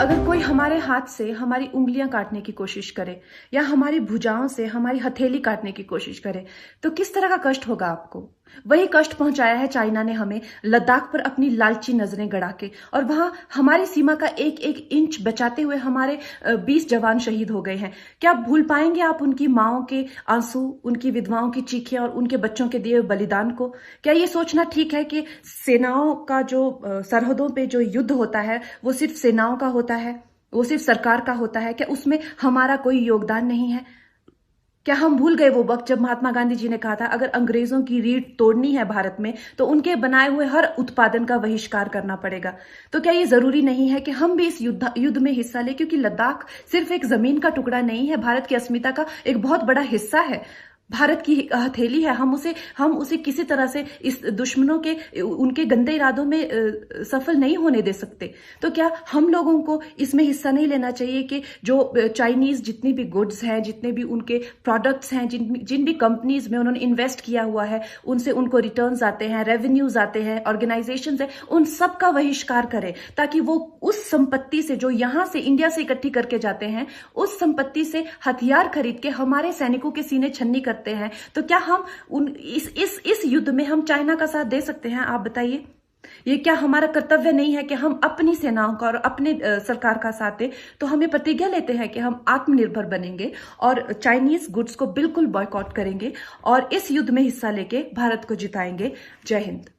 अगर कोई हमारे हाथ से हमारी उंगलियां काटने की कोशिश करे या हमारी भुजाओं से हमारी हथेली काटने की कोशिश करे तो किस तरह का कष्ट होगा आपको। वही कष्ट पहुंचाया है चाइना ने हमें लद्दाख पर अपनी लालची नजरें गड़ा के, और वहां हमारी सीमा का एक एक इंच बचाते हुए हमारे 20 जवान शहीद हो गए हैं। क्या भूल पाएंगे आप उनकी माओं के आंसू, उनकी विधवाओं की चीखें और उनके बच्चों के दिए बलिदान को? क्या ये सोचना ठीक है कि सेनाओं का जो सरहदों पे जो युद्ध होता है वो सिर्फ सेनाओं का होता है, वो सिर्फ सरकार का होता है? क्या उसमें हमारा कोई योगदान नहीं है? क्या हम भूल गए वो वक्त जब महात्मा गांधी जी ने कहा था अगर अंग्रेजों की रीढ़ तोड़नी है भारत में तो उनके बनाए हुए हर उत्पादन का बहिष्कार करना पड़ेगा? तो क्या ये जरूरी नहीं है कि हम भी इस युद्ध में हिस्सा लें? क्योंकि लद्दाख सिर्फ एक जमीन का टुकड़ा नहीं है, भारत की अस्मिता का एक बहुत बड़ा हिस्सा है, भारत की हथेली है। हम उसे किसी तरह से इस दुश्मनों के उनके गंदे इरादों में सफल नहीं होने दे सकते। तो क्या हम लोगों को इसमें हिस्सा नहीं लेना चाहिए कि जो चाइनीज जितनी भी गुड्स हैं, जितने भी उनके प्रोडक्ट्स हैं, जिन भी कंपनीज में उन्होंने इन्वेस्ट किया हुआ है, उनसे उनको रिटर्न्स आते हैं, रेवेन्यूज आते हैं, ऑर्गेनाइजेशंस है, उन सब का बहिष्कार करें ताकि वो उस संपत्ति से जो यहां से इंडिया से इकट्ठी करके जाते हैं उस संपत्ति से हथियार खरीद के हमारे सैनिकों के सीने छन्नी करते हैं। तो क्या हम इस युद्ध में हम चाइना का साथ दे सकते हैं? आप बताइए। ये क्या हमारा कर्तव्य नहीं है कि हम अपनी सेनाओं का और अपने सरकार का साथ दें? तो हमें प्रतिज्ञा लेते हैं कि हम आत्मनिर्भर बनेंगे और चाइनीज गुड्स को बिल्कुल बॉयकॉट करेंगे और इस युद्ध में हिस्सा लेके भारत को जिताएंगे। जय हिंद।